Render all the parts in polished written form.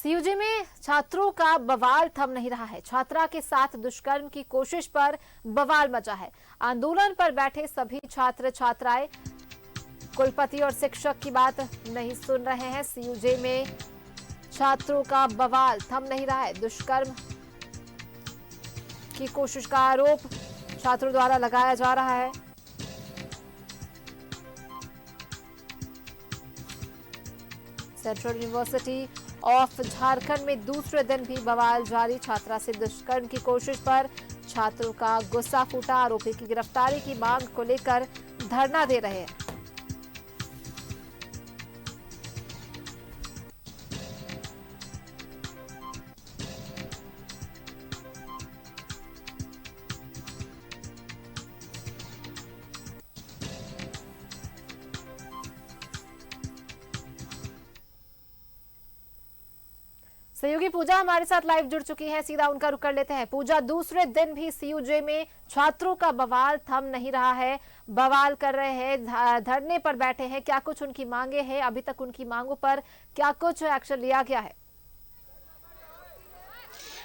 CUG में छात्रों का बवाल थम नहीं रहा है। छात्रा के साथ दुष्कर्म की कोशिश पर बवाल मचा है। आंदोलन पर बैठे सभी छात्र छात्राएं कुलपति और शिक्षक की बात नहीं सुन रहे हैं। सीयूजी में छात्रों का बवाल थम नहीं रहा है। दुष्कर्म की कोशिश का आरोप छात्रों द्वारा लगाया जा रहा है। सेंट्रल यूनिवर्सिटी ऑफ झारखंड में दूसरे दिन भी बवाल जारी। छात्रा से दुष्कर्म की कोशिश पर छात्रों का गुस्सा फूटा। आरोपी की गिरफ्तारी की मांग को लेकर धरना दे रहे हैं। सहयोगी पूजा हमारे साथ लाइव जुड़ चुकी हैं, सीधा उनका रुख कर लेते हैं। पूजा, दूसरे दिन भी सीयूजे में छात्रों का बवाल थम नहीं रहा है। बवाल कर रहे हैं, धरने पर बैठे हैं। क्या कुछ उनकी मांगे हैं? अभी तक उनकी मांगों पर क्या कुछ एक्शन लिया गया है?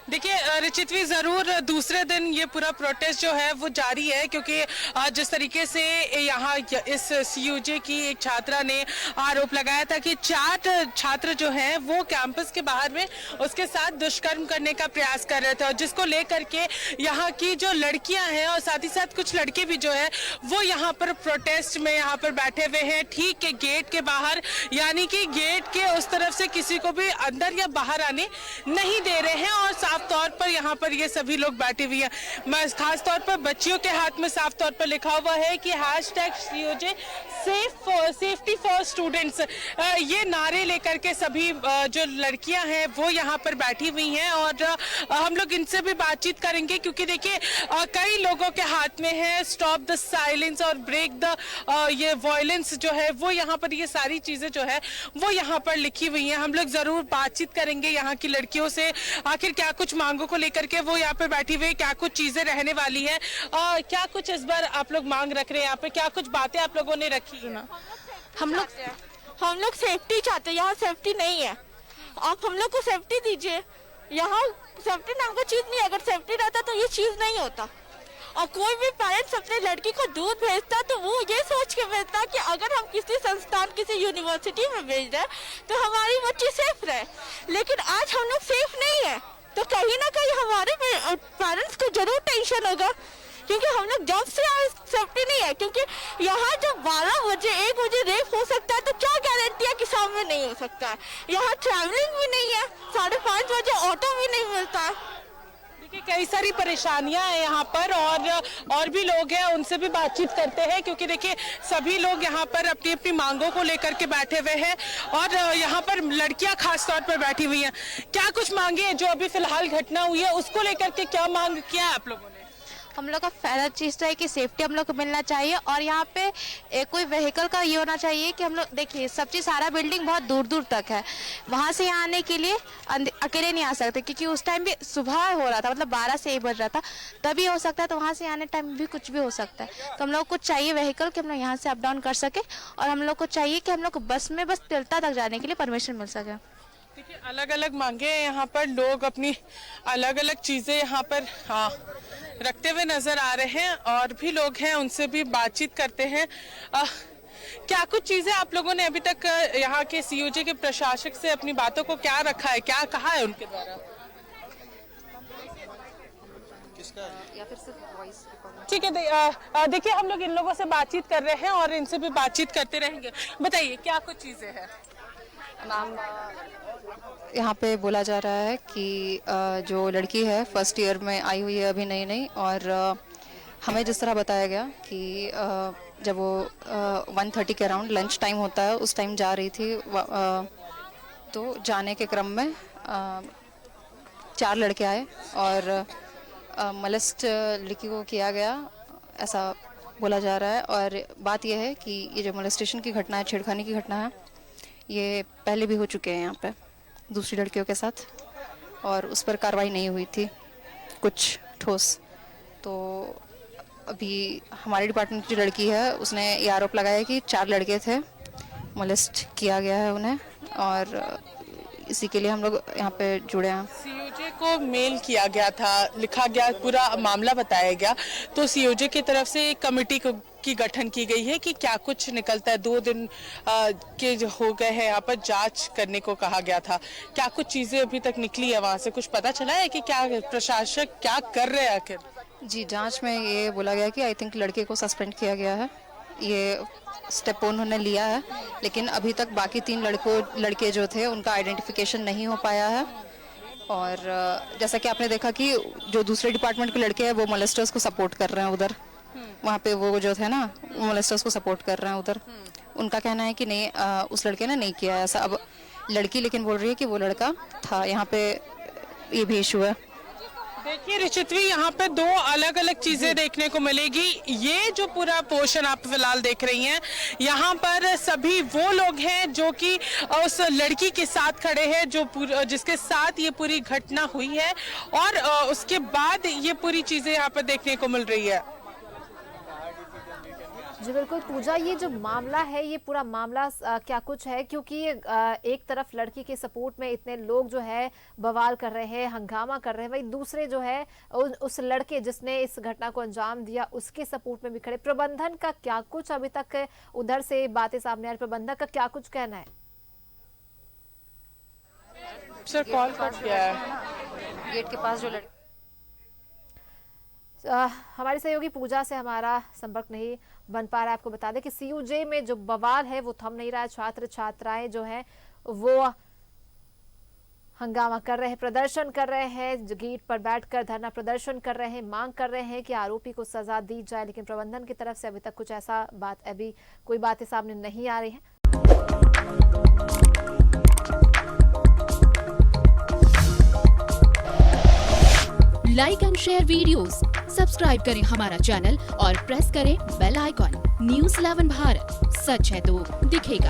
देखिए रिचितवी, जरूर दूसरे दिन ये पूरा प्रोटेस्ट जो है वो जारी है, क्योंकि जिस तरीके से यहाँ इस सीयूजे की एक छात्रा ने आरोप लगाया था कि 4 छात्र जो हैं वो कैंपस के बाहर में उसके साथ दुष्कर्म करने का प्रयास कर रहे थे, और जिसको लेकर के यहाँ की जो लड़कियां हैं और साथ ही साथ कुछ लड़के भी जो है वो यहाँ पर प्रोटेस्ट में यहाँ पर बैठे हुए हैं, ठीक के गेट के बाहर। यानी कि गेट के उस तरफ से किसी को भी अंदर या बाहर आने नहीं दे रहे हैं, और साफ तौर पर यहाँ पर ये सभी लोग बैठे हुए हैं। खास तौर पर बच्चियों के हाथ में साफ तौर पर लिखा हुआ है कि #CUJ सेफ्टी फॉर स्टूडेंट्स। ये नारे लेकर के सभी जो लड़कियां हैं वो यहाँ पर बैठी हुई हैं, और हम लोग इनसे भी बातचीत करेंगे, क्योंकि देखिए कई लोगों के हाथ में है स्टॉप द साइलेंस और ब्रेक द ये वायलेंस जो है वो यहाँ पर, ये सारी चीजें जो है वो यहाँ पर लिखी हुई हैं। हम लोग जरूर बातचीत करेंगे यहाँ की लड़कियों से, आखिर क्या कुछ मांगों को लेकर के वो यहाँ पे बैठी हुई, क्या कुछ चीजें रहने वाली है, क्या कुछ इस बार आप लोग मांग रख रहे हैं, यहाँ पे क्या कुछ बातें आप लोगों ने रखी है? हम लोग सेफ्टी चाहते हैं। यहाँ सेफ्टी नहीं है, आप हम लोग को सेफ्टी दीजिए। यहाँ सेफ्टी नाम का चीज नहीं है, अगर सेफ्टी रहता तो ये चीज नहीं होता। और कोई भी पेरेंट्स अपने लड़की को दूर भेजता तो वो ये सोच के भेजता कि अगर हम किसी संस्थान, किसी यूनिवर्सिटी में भेज रहे तो हमारी बच्ची सेफ रहे। लेकिन आज हम लोग सेफ नहीं है, तो कहीं ना कहीं हमारे पेरेंट्स को जरूर टेंशन होगा, क्योंकि हम लोग जॉब से सेफ्टी नहीं है। क्योंकि यहाँ जब 12 बजे 1 बजे रेप हो सकता है, तो क्या गारंटी है कि शाम में नहीं हो सकता है। यहाँ ट्रैवलिंग भी नहीं है, 5:30 बजे ऑटो भी नहीं मिलता है। देखिए कई सारी परेशानियां हैं यहाँ पर, और भी लोग हैं, उनसे भी बातचीत करते हैं, क्योंकि देखिए सभी लोग यहाँ पर अपनी अपनी मांगों को लेकर के बैठे हुए हैं, और यहाँ पर लड़कियां खास तौर पर बैठी हुई हैं। क्या कुछ मांगे हैं जो अभी फिलहाल घटना हुई है उसको लेकर के, क्या मांग किया है आप लोगों ने? हम लोग का पहला चीज़ तो है कि सेफ्टी हम लोग को मिलना चाहिए, और यहाँ पे कोई व्हीकल का ये होना चाहिए कि हम लोग देखिए सब चीज़, सारा बिल्डिंग बहुत दूर दूर तक है, वहाँ से यहाँ आने के लिए अकेले नहीं आ सकते, क्योंकि उस टाइम भी सुबह हो रहा था, मतलब 12 से 1 बज रहा था, तभी हो सकता है, तो वहाँ से आने टाइम भी कुछ भी हो सकता है। तो हम लोग को चाहिए व्हीकल कि हम लोग यहाँ से अप डाउन कर सके, और हम लोग को चाहिए कि हम लोग को बस में बस तिलता तक जाने के लिए परमिशन मिल सके। देखिए अलग अलग मांगे हैं यहाँ पर, लोग अपनी अलग अलग चीज़ें यहाँ पर रखते हुए नजर आ रहे हैं, और भी लोग हैं उनसे भी बातचीत करते हैं। क्या कुछ चीजें आप लोगों ने अभी तक यहाँ के सीयूजे के प्रशासक से अपनी बातों को क्या रखा है, क्या कहा है उनके द्वारा? ठीक है, देखिए हम लोग इन लोगों से बातचीत कर रहे हैं और इनसे भी बातचीत करते रहेंगे। बताइए क्या कुछ चीजें हैं? यहाँ पे बोला जा रहा है कि जो लड़की है फर्स्ट ईयर में आई हुई है अभी नई नई, और हमें जिस तरह बताया गया कि जब वो 1:30 के अराउंड लंच टाइम होता है उस टाइम जा रही थी, तो जाने के क्रम में 4 लड़के आए और मलस्ट लड़की को किया गया, ऐसा बोला जा रहा है। और बात यह है कि ये जो मोलेस्टेशन की घटना है, छेड़खानी की घटना है, ये पहले भी हो चुके हैं यहाँ पे दूसरी लड़कियों के साथ, और उस पर कार्रवाई नहीं हुई थी कुछ ठोस। तो अभी हमारे डिपार्टमेंट की जो लड़की है उसने ये आरोप लगाया कि 4 लड़के थे, मोलेस्ट किया गया है उन्हें, और इसी के लिए हम लोग यहाँ पे जुड़े हैं। सीओजे को मेल किया गया था, लिखा गया, पूरा मामला बताया गया, तो सीओजे की तरफ से एक कमेटी की गठन की गई है कि क्या कुछ निकलता है। 2 दिन के जो हो गए हैं, यहाँ पर जांच करने को कहा गया था। क्या कुछ चीजें अभी तक निकली है वहां से, कुछ पता चला है कि क्या प्रशासक क्या कर रहे हैं आखिर? जी, जांच में ये बोला गया कि आई थिंक लड़के को सस्पेंड किया गया है, ये स्टेप उन्होंने लिया है, लेकिन अभी तक बाकी 3 लड़के जो थे उनका आइडेंटिफिकेशन नहीं हो पाया है। और जैसा कि आपने देखा कि जो दूसरे डिपार्टमेंट के लड़के हैं वो मोलेस्टर्स को सपोर्ट कर रहे हैं उधर, वहाँ पे वो जो थे ना मोलेस्टर्स को सपोर्ट कर रहे हैं उधर। उनका कहना है कि नहीं, उस लड़के ने नहीं किया है ऐसा। अब लड़की लेकिन बोल रही है कि वो लड़का था, यहाँ पे ये भी इशू है। देखिए रिचितवी, यहाँ पे 2 अलग अलग चीजें देखने को मिलेगी। ये जो पूरा पोर्शन आप फिलहाल देख रही हैं, यहाँ पर सभी वो लोग हैं जो कि उस लड़की के साथ खड़े हैं, जिसके साथ ये पूरी घटना हुई है, और उसके बाद ये पूरी चीजें यहाँ पर देखने को मिल रही है। जी बिल्कुल पूजा, ये जो मामला है, ये पूरा मामला क्या कुछ है, क्योंकि एक तरफ लड़की के सपोर्ट में इतने लोग जो है बवाल कर रहे हैं, हंगामा कर रहे हैं, वही दूसरे जो है उस लड़के जिसने इस घटना को अंजाम दिया उसके सपोर्ट में भी खड़े। प्रबंधन का क्या कुछ अभी तक उधर से बातें सामने आ रही, प्रबंधक का क्या कुछ कहना है? सर कॉल कट गया है गेट के पास जो लड़की हमारी सहयोगी पूजा से हमारा संपर्क नहीं बन पा रहा है। आपको बता दें कि सीयूजे में जो बवाल है वो थम नहीं रहा है। छात्र छात्राएं जो हैं वो हंगामा कर रहे हैं, प्रदर्शन कर रहे हैं, गेट पर बैठकर धरना प्रदर्शन कर रहे हैं, मांग कर रहे हैं कि आरोपी को सजा दी जाए, लेकिन प्रबंधन की तरफ से अभी तक कुछ ऐसा अभी कोई बातें सामने नहीं आ रही है। Like and share videos, subscribe करें हमारा चैनल और प्रेस करें बेल आइकॉन। न्यूज़ 11 भारत, सच है तो दिखेगा।